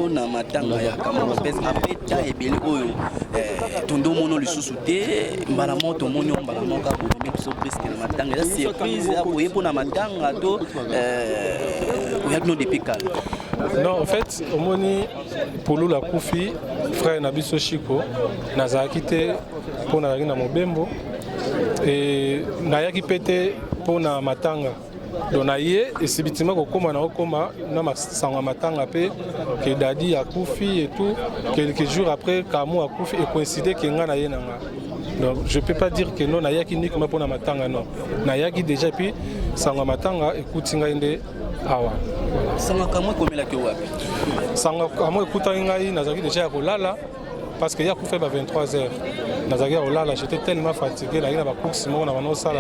na matanga ya Kamoro pes apeta ebele oyo tondo mono lisusu te mbala moto moni mbala moka bomi biso presque na matanga la surprise aboye pona matanga to oyakno depuis kala. Non, en fait, au moni pour la Koufi, frère Nabiso Chico, nazaki te pour na na mobembo et nayaki pété pour na matanga. Donc naie et subitement ko koma na masanga matanga pe que Dadi a Koufi et tout quelques jours après Kamo a Koufi et coïncidé que nga na ye nanga. Donc je peux pas dire que non nayaki uniquement pour na matanga non. Nayaki déjà puis sanga matanga écoute ngende awa. Sanga Kamo komela ke wapi? Sanga Kamo écoute ngai nazaki déjà ya kolala parce que ya Koufi ba 23h. Nazaki ya kolala, j'étais tellement fatigué là il na ba course mo na bano sala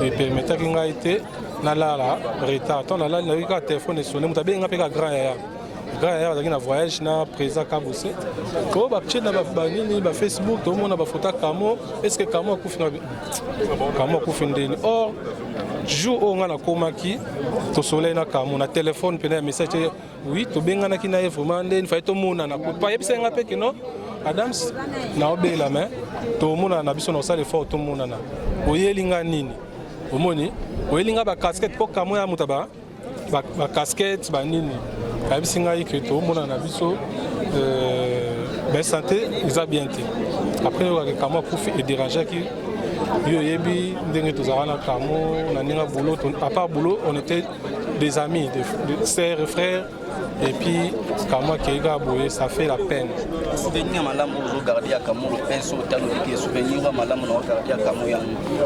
et permettre que ngai été na la retard ton la na téléphone sonné mutabe nga pe ka grand ya na voyage na présent Kabose ko ba petit na ba nini ba Facebook to mona ba photo Kamo est-ce que Kamo akufi ndeni or jour on a komaki to soleil na Kamo na téléphone pe na message oui to benga na kina vraiment ndeni fa to mona na ko pa yebisa nga pe kino Adams na obela mais to mona na biso na sala effort to mona na oyelinga nini omoni oyelinga ba casquette po Kamo ya mutaba ba casquette ba nini abisinga que to mona na biso ben santé ils a bien été après Kamo akufi et déranger qui yo yebi ndenge to zana Kamo na ninga boulot à part boulot on était des amis de sœurs et frères et puis Kamo Keiga boye ça fait la peine. Souvenir malamu au garder à Kamo le penso talo qui souvenir malamu no garder à Kamo ya.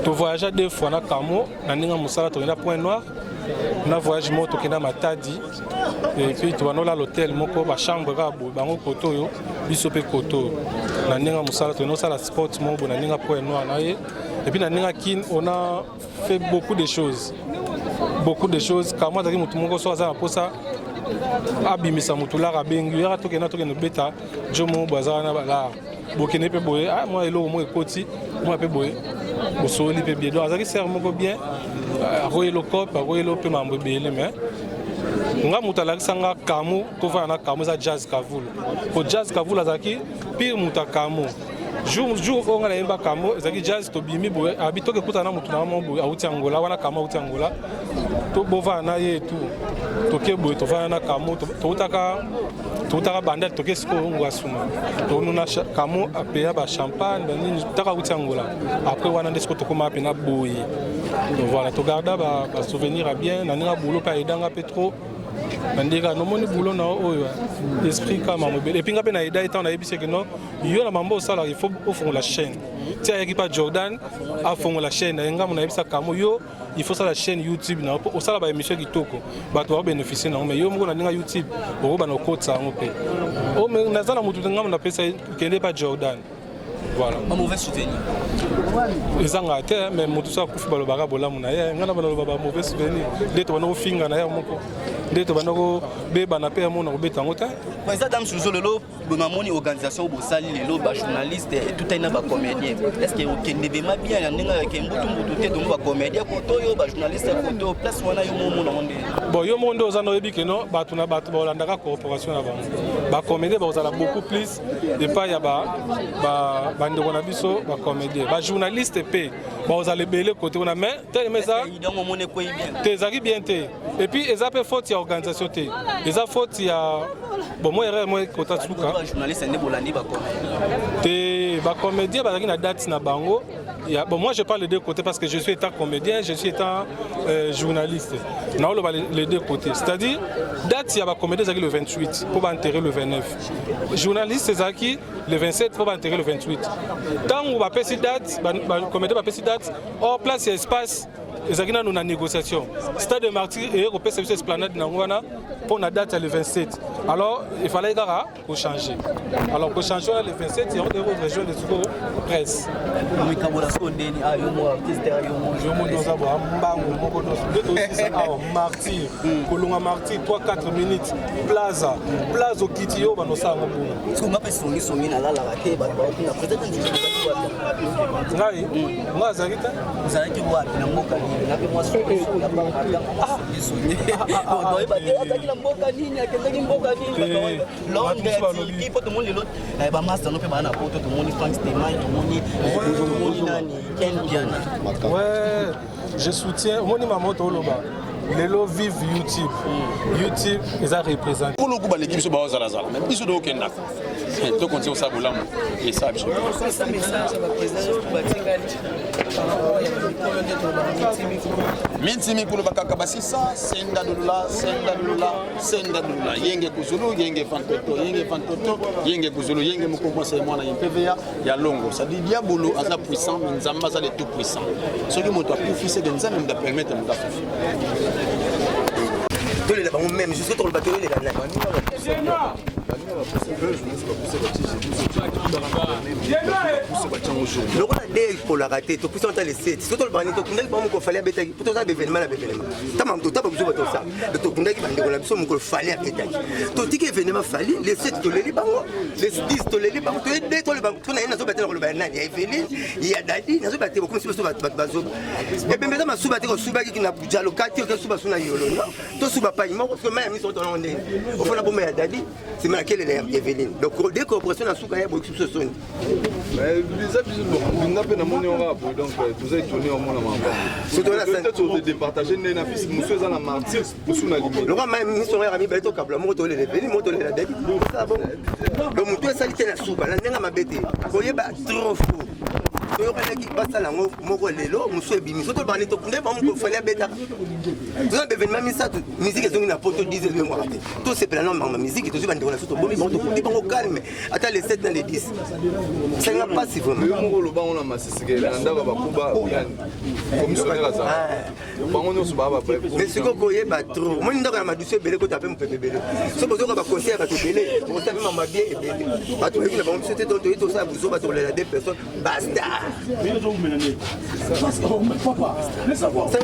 To voyager deux fois na Kamo na ninga musala to na Point Noir. Na voyage moto kena Matadi et puis tu vas là l'hôtel moko ba chambre ga bo bango koto yo biso pe koto na ninga musala to no sala sport mo bo na ninga Point Noir na ye et puis na ninga kin on a fait beaucoup de choses Kamo azaki mutu moko so aza na posa abimisa mutu la rabengi ya to kena beta jomo baza na bala bokene pe boye ah moi elo mo ekoti moi pe boye bo soli pe bien donc azaki ser moko bien royelo cop royelo pe mambo bele mais nga mutala sanga Kamo to va na Kamo za jazz kavula ko jazz kavula azaki pire muta Kamo jour on a imba Kamo ezaki jazz to bimi boye habito ke kutana mutu na mambo auti Angola wana Kamo auti Angola to bova na ye tout to ke boye to va na Kamo to utaka bandel to ke sko ngwasuma to nuna Kamo apea ba champagne ba nini taka auti Angola après wana ndesko to koma pena boye. Donc voilà, tu gardes un souvenir à bien, on a boulot pas aidant un peu trop. On dit que non, boulot non, l'esprit comme un mobile. Et puis quand on a aidé, on a dit que non, il y a un membre ça il faut au fond la chaîne. Tiens, il y a pas Jordan, à fond la chaîne. On a dit ça comme yo, il faut ça la chaîne YouTube. Non, au ça la émission qui toque, bah tu vas bénéficier non, mais yo on a dit YouTube, on va nos codes ça on peut. Oh mais on a ça la moto on a appelé ça qui n'est pas Jordan. Voilà. Un mauvais souvenir. Les Angleterres, mais tout ça, coupe le barabe là, mon aïe, on a un mauvais souvenir. Dès que on a finger na moko, dès que on a bébé na paix mon obé tangote. Mais ça dame sous le lot, bonamoni organisation bosali les lots, journaliste et tout un ba comédien. Est-ce que vous ne devez pas bien y en a qui mbutu donc ba comédien koto yo ba journaliste koto place wana yo mon onde. Bon yo monde aux anobi que non, ba tuna ba landaka coopération na ba comédien ba osala beaucoup plus et pas ya ba ndeko na biso ba comédien ba journaliste pe ba osala belé côté on a mais tellement ça t'es bien té et puis ils appellent faute ya organisation té ils a faute ya bon moi erreur moi côté tsuka journaliste ne bolandi ba comédien té ba comédien ba na date na bango. Bon, moi je parle les deux côtés parce que je suis étant comédien, je suis étant journaliste. Non, les deux côtés. C'est-à-dire, date, il y a un comédien le 28 pour enterrer le 29. Journaliste, c'est qui le 27 pour enterrer le 28. Tant on va passer date, le comédien va passer date, hors place, il y a espace. Nous avons une négociation. Stade de Martyr et Européen Service Esplanade Nangwana pour la date le 27. Alors, il fallait changer. Alors, pour changer le 27, il y a des autres régions de Souko presse. Martyr, Kolonga Martyr, 3-4 minutes. Plaza au Kitio, on a Ouais, je soutiens Moni Mamoto Loba. Les lots vivent YouTube. YouTube, ils ont représenté. Pour le coup, l'équipe se bat aux Alazala. Même ils sont au Kenya. Donc on tient au Sabolam. Et ça, je Mintimi pour le Bakaka Bassissa, Senda Dula, Yenge Kuzulu, Yenge Fantoto, Yenge Kuzulu, Yenge Mukoma, c'est moi, il y a PVA, il y a Longo. Ça dit Diabolo, Aza puissant, Nzamba, ça est tout puissant. Ce qui m'a tout fait, c'est que nous allons permettre de nous faire. Même jusqu'à le bateau, il est là. Le rôle d'aider pour la rater, tu peux entendre les sites. Surtout le banni, tu connais pas mon fallait bêter. Pour toi, l'événement, l'événement. T'as même tout, t'as pas besoin de ça. Le tu connais qui va dérouler, absolument mon fallait bêter. Tu dis que l'événement fallait, les sites tu les bango, les 10 tu les bango, tu es deux tu les bango. Tu n'as rien à se battre le banani. Il y a Eveline, il y a Dadi, il y a se battre comme si tu battre bazo. Et bien maintenant, ma soubatte au soubatte qui n'a pas déjà le cas, qui est soubatte sur la yolo. Tu soubatte pas, il m'a parce que même ils sont en ondé. Au fond, la bombe à Dadi, c'est mal qu'elle est Eveline. Donc dès qu'on prend la soubatte, il y a beaucoup de choses. Mais les habitudes, on n'a pas de monnaie en rap, donc tout ça est tourné en monde à ma peut-être on départager les nafis, monsieur Zana Martyr, pour sous la limite. Le roi m'a mis son ami Beto Kabla, moto les vélis, moto les la dette. Donc, mon toit salité la soupe, la nena m'a bêté. Voyez, trop fou. Il y a qui passe à la mort, l'élo, monsieur Bimi, surtout par les tokundés, il fallait bêta. Tout ça, événement, musique, ils ont une pote 10 et moi. Tout c'est plein de musique, tout ça, on a surtout bon, ils vont au calme. Attends les 7 dans les 10. Ça n'a pas si vraiment. Le banc, on a massé, c'est que l'anda va Kuba ou Yann. Commissionnaire à ça. On est sur Baba. Mais ce qu'on connaît, trop. Moi, je suis douceur, belé, quand tu appelles mon pépé belé. Ce que tu as conseillé à te belé, on t'a vu ma bien et belé. À tous les gens, c'était ton tout ça, vous aurez les deux personnes. Basta. Ça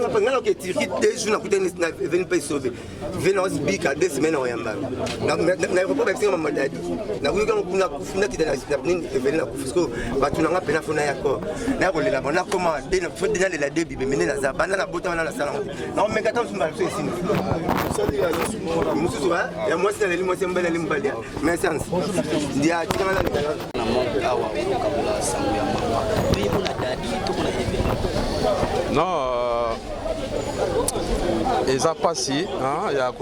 m'a pas que tu ris des jours, n'a venu pas sauver. Venons big à 2 semaines en Yamba. N'a pas avec ma maladie. N'a vu qu'on a fini qui dans la venue et venir à Koufisco. Tu n'as pas fait un accord. N'a pas la bonne commandé, faut déjà les la début, mener la zabana, la botte dans la salle. Non, mais quand on se marche ici. Et moi, c'est les mots, c'est un bel limbalia. Mais c'est un dia. Non, ils ont passé, il y a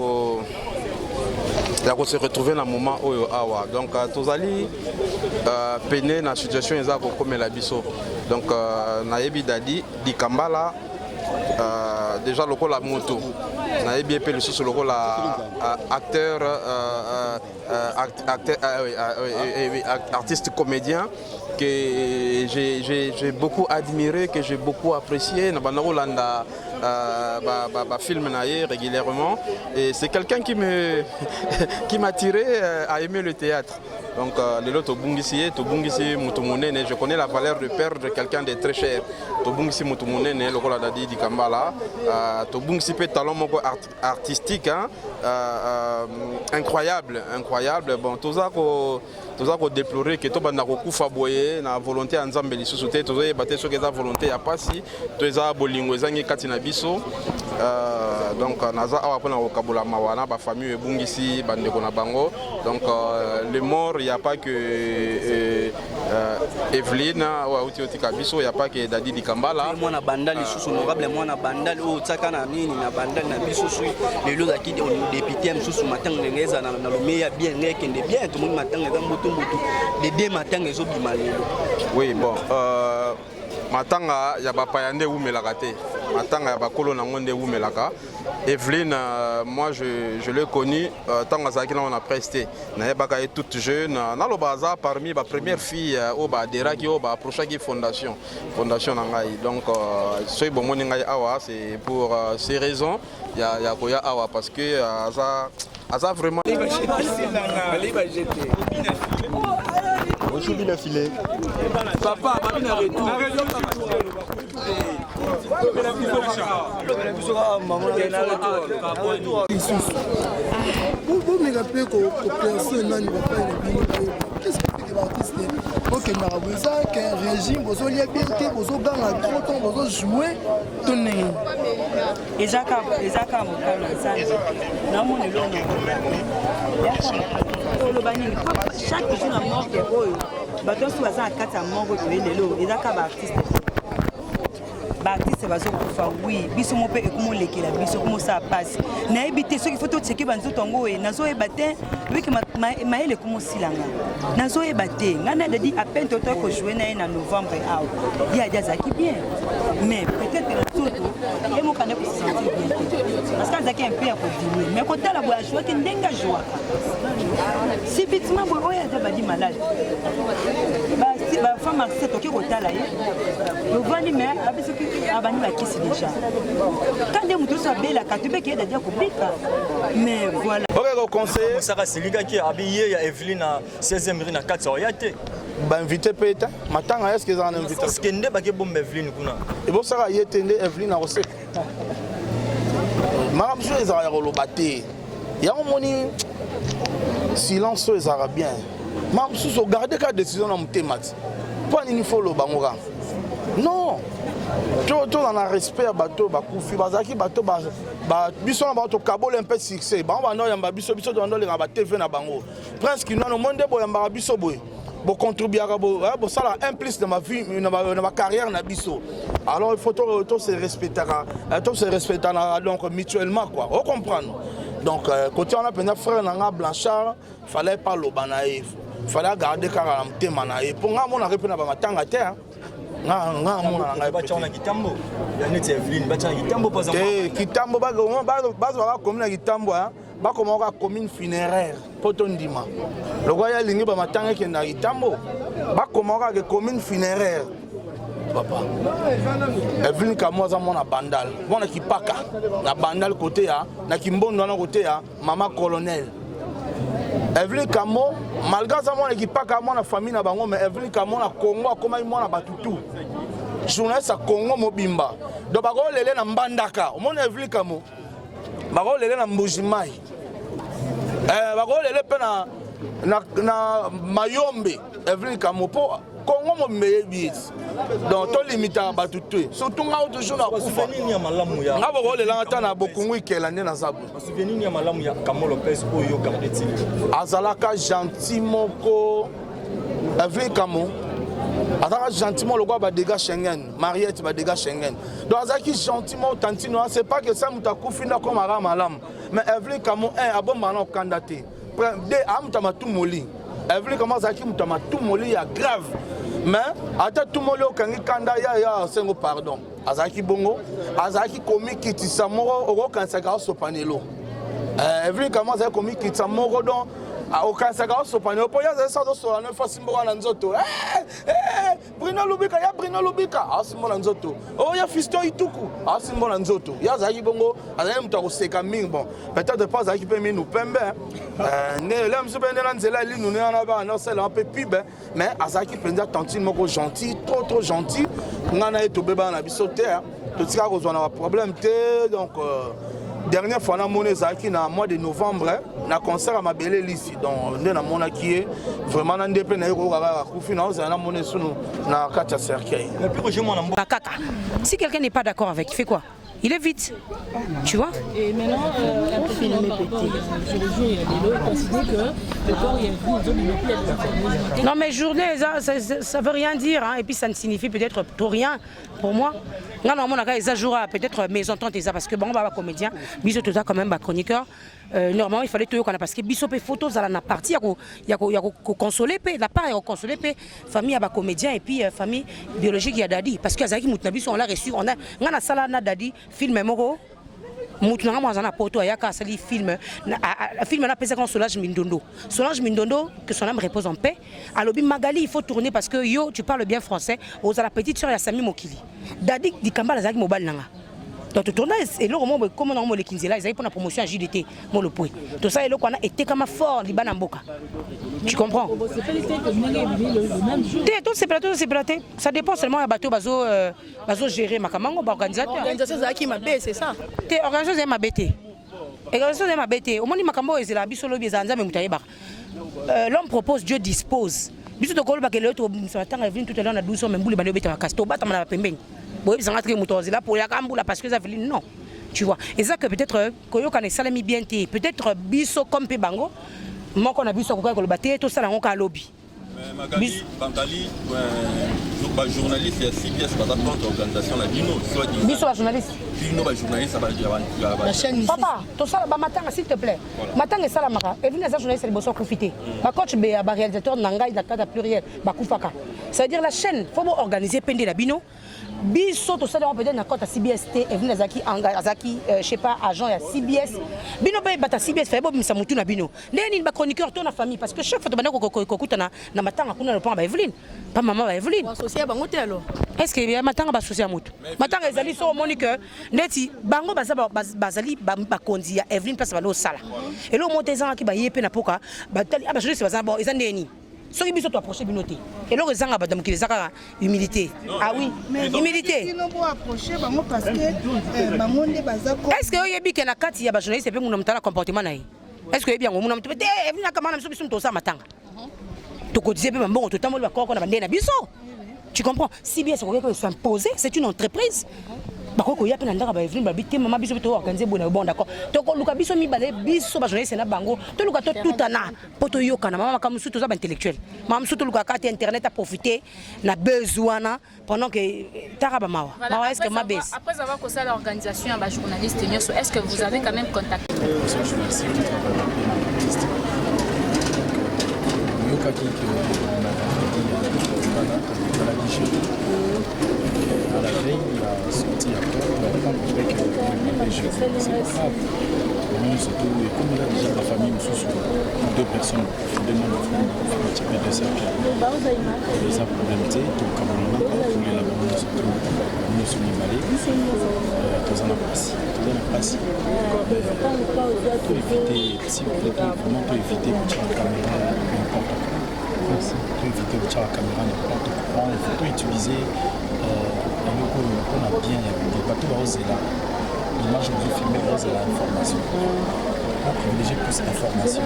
se retrouver dans le moment où awa. Donc, tous allés peiner dans la situation comme la biso. Donc, naebi dadi di Kambala déjà le la moto. Naebi épée le sous le acteur, artiste comédien que j'ai beaucoup admiré, que j'ai beaucoup apprécié. Film régulièrement et c'est quelqu'un qui m'a tiré à aimer le théâtre. Donc je connais la valeur de perdre quelqu'un de très cher. Talent artistique incroyable. Bon, tout ça qu'on déplorer que tout banda kokufa boye na volonté ensemble lisusu te tozo yebate soki eza volonté ya pasi to eza bolingo ezangi kati na biso donc naza awa pona kokabola mawana ba famille ebungisi bandeko na bango. Donc les morts, il n'y a pas que Evelyne ou Otika Biso, il n'y a pas que Dadi di Kambala. Moi na bandal lisusu honorable moi na bandal o tsaka na nini na bandal na biso sui le lo zaki de député mususu matanga ngeza na le meilleur bien ngekende bien tout le monde matanga za mbutu les deux matanga ezo bima lelo. Oui bon matanga ya bapayande umelaka te. Matanga ya bakolo na ngonde umelaka. Evelyne, moi je l'ai connue tant que on a presté. Elle est toute jeune. Dans le bazar parmi les premières filles au Badera qui ont approché la fondation Nangai. Donc c'est pour ces raisons. Il y a Koya Awa parce que ça vraiment. Bonjour, bien affilé. Papa, Mamina retour. Vous me rappelez qu'au que l'artiste ok ça qu'un régime vous allez bien que vous gagner trop temps vous jouer tourner ezaka mokalo ça na mon elon le banning chaque jour na mort que oyo bato so baza na kati ya mort to lelo ezaka ba artiste baartiste bazokufa wi biso mo mpe ekomolekela biso komosa passe nayebi te soki foto tsheke banzoto yango oye nazoyeba te wiki mayele ekomosilanga nazoyeba te ngai na dadi apeine toto ekojoue na ye na novembre awa ye adi azalaki bien mais peut-être nzoto ye mokanda kosentir bien te parce que azalaki un peu ya kodimie mais kotala boye ajoaki ndenge ajoaka subitement boye oyo adi badi malade bafemme artiste toki kotala ye lovandi mais abisoki abani bakisi déjà quand nde moto oso abelaka tobeki ye dadi akobika mais voilà conseiller ça silika qui habillé ya Evelyne na 16e rue na 4 ya te ba invité peut-être matanga est-ce que ça en invité est-ce que ndé ba ke bombe Evelyne kuna et bon ça y était Evelyne na rosé madame je les a rolobaté ya moni silence les arabiens madame sous garder ka décision na mtemat pas ni faut lo bangoka non tout dans le respect à bateau bakufi bazaki bateau ba biso na bato kabole un peu succès ba no yamba biso dans le ba TV na bango presque non monde bo yamba biso boy bo contribuer bo sala un plus dans ma vie na ma carrière na biso alors il faut tout se respecter donc mutuellement quoi on comprend donc côté on a peine frère na Blanchard fallait pas lo banaïf fallait garder car en thème na et pour nga mon arrêter na ba matanga terre kitambo ya neti Evelyne bacha kitambo pas kitambo ba commune kitambo ba komaka commune funéraire potondima lokwa ya lingi ba matanga ke na kitambo ba komaka ke commune funéraire papa Evelyne kamoza mona bandal mona kipaka na bandal côté ya na kimbondo na côté ya mama colonel Evelyne Kamo, malgré ça, mon équipe pas mon famille na bango, mais Evelyne Kamo na Congo, comment il m'a batutu. Journaliste à Congo Mobimba. Donc bago lele na Mbandaka. Mon Evelyne Kamo. Bago lele na Mbujimai. Bago lele pe na Mayombe. Evelyne Kamo po Congo Mobimba. Donc to limita batutu. Surtout nga toujours na kufa. Souvenir ya malamu ya. Nga bago lele ngata na bokungu ikelande na zabu. Souvenir ya malamu ya Kamo Lopez oyo gardeti. Azalaka gentiment ko Evelyne Kamo azalaka gentiment le gars ba dégâts Schengen Mariette ba dégâts Schengen donc azalaki gentiment tantino c'est pas que ça mutakufi na comme ara malam mais Evelyne Kamo un abomba na candidaté de amtama tout moli Evelyne Kamo azalaki mutama tout moli ya grave mais ata tout moli okangi kanda ya sengo pardon azalaki bongo azalaki komi kitisa moko okokansaka sopanelo Evelyne Kamo azalaki komi kitisa moko donc okansaka sopanelo po ya ça do so na fasimbo na nzoto Bruno Lubika ya Bruno Lubika asimbo na nzoto oh ya Fiston Ituku asimbo na nzoto ya azalaki bongo azalaki muta koseka mingi bon peut-être pas azalaki pe minu pembe ne là mso bende na nzela linu na ba na sela un peu pibe mais azalaki penza tantine moko gentil trop gentil ngana eto beba na biso te to tika kozwa na problème te donc dernière fois na moné zaki na mois de novembre na concert à Mabele Lissi donc na mona qui vraiment na ndepé na yoko kaka kufi na oza na moné sunu na katia cercueil mais puis je m'en kaka si quelqu'un n'est pas d'accord avec il fait quoi il est vite tu vois et maintenant un peu filmé je le jour il y a des lots il considère que le corps il y a une zone de non mais journée ça veut rien dire hein, et puis ça ne signifie peut-être trop rien pour moi non mon aka ça jouera peut-être maison tante ça parce que bon baba comédien biso tout ça quand même ba chroniqueur normalement il fallait tout qu'on a parce que biso pe photos à la partie il y a consoler pe la part il consoler pe famille à ba comédien et puis famille biologique il y a dadi parce que azaki mutna biso on l'a reçu on a ngana sala na dadi film moko mutu nga mwanza na poto ayaka sali film na pesa quand Solange Mindondo que son âme repose en paix alobi Magali il faut tourner parce que yo tu parles bien français aux la petite sœur ya Sami Mokili dadi dikamba zaki mobile nanga donc tout tourner et le moment comme on le kinzela ils avaient pour la promotion à JDT mon le point tout ça et le qu'on a été comme fort libana mboka tu comprends tout c'est platé ça dépend seulement à bateau bazo gérer makamango organisateur zaki mabé c'est ça té organisation mabé au moins makambo ezela biso lobi ezanza me mutayeba l'homme propose, Dieu dispose. Biso to koloba ke l'autre matin Evelyne tout à l'heure na 12 ans même boule bande beta kasto bata na pembeni. Boye bizanga tri mutozi là pour ya kambula parce que Evelyne non. Tu vois. Et ça que peut-être koyo kana salami bien té, peut-être biso comme pe bango. Moko na biso ko ka koloba té to sala ngoka lobby. Magali, Bangali, journaliste, il y a CBS, par exemple, l'organisation la Bino, soit dit. Biso la journaliste. Bino, journaliste, ça va dire la chaîne. Papa, tout ça, matin, s'il te plaît. Matin, et ça, la mara. Et vous, les journalistes, c'est le besoin de profiter. Ma coach, le réalisateur, Nangaï, la cadre pluriel, Bakoufaka. Ça veut dire la chaîne, il faut organiser Pendé la Bino. Biso, tout ça, on peut dire à CBST, et vous, les Azaki, je sais pas, agent à CBS. Bino, bata CBS, fait bon, ça moutou na Bino. N'est pas chroniqueur, ton la famille, parce que chaque fois, tu as na matin, on a le point à Evelyne. Pas maman à Evelyne. Est-ce qu'il y a matin à associer à Moutou? Matin, les alliés sont au Monique. Neti, Bango Bazali, Bakondi, Evelyne, parce que c'est sala. Et là, on monte les gens qui baillent peine à poka. Je sais pas, ils ont des ceux qui sont approchés de noter. Et là, ils ont qui les a humilité. Ah oui, humilité. Est-ce que vous avez bien la carte, il y a des journalistes qui ont un comportement? Est-ce que vous avez bien un comportement? Tu comprends? Si bien c'est s'imposer, c'est une entreprise. Bakoko ya pena ndaka ba Evelyne ba bité mama biso to organiser bon d'accord. To ko luka biso mi balé biso ba journaliste na bango. To luka to tout ana poto yoka na mama comme surtout ça intellectuel. Mama surtout luka carte internet à profiter na besoin pendant que taraba mawa. Mawa est-ce que ma baisse? Après avoir causé l'organisation à journaliste est-ce que vous avez quand même contacté à la veille, il a sorti à peur, il a rencontré que c'est pas grave. Nous, surtout, comme il a déjà la famille, nous sommes deux personnes qui demandent un petit peu de ça. Les problèmes, tout comme on a, tous les labos, nous sommes libérés. Tous en place. Pour éviter, si vous voulez, vraiment pour éviter de tirer la caméra n'importe quoi. Pour éviter de tirer la caméra n'importe quoi, il faut pas utiliser. On a bien les bateaux roses là. L'image que vous filmez rose là, l'information. On privilégie plus l'information.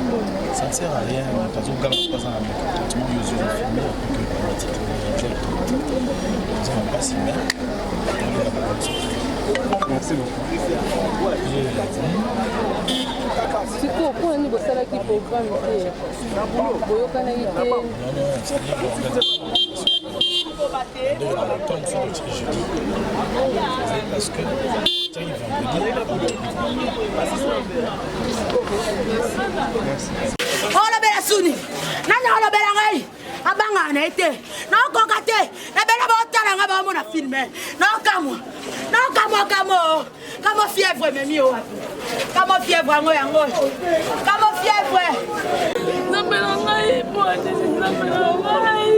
Ça ne sert à rien. Quand on regarde pas dans la traitement, ils ont filmé après que le politique ils n'ont pas si bien. Merci beaucoup. C'est quoi pour un niveau salaire qui programme parce que oh la belle Souni, nani oh la belle Ray, abanga na été, non kokate, la belle botala nga ba mona filmer, non kamo fièvre memi o, kamo fièvre ngo yango, kamo fièvre. Nambela ngai pote, nambela ngai.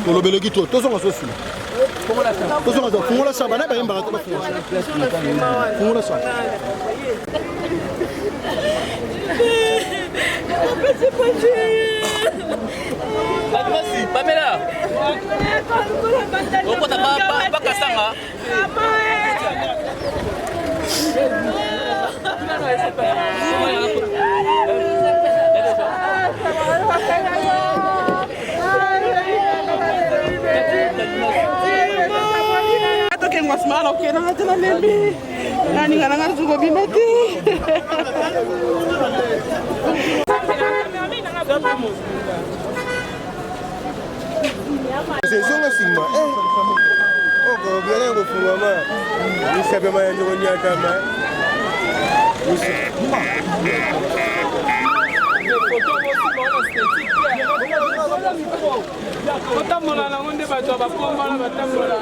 Kolobeleki to tozonga sosu. Tozonga to fungola saba na bayemba to fungola saba. Pamela. Okota ba kasanga. Masmala okay na tena lembi nani ngana zuko bimati Sezonga sima oko biana ngo fungama isabe mayanje ko nyaka ma batambola nango nde bato bapombala batambola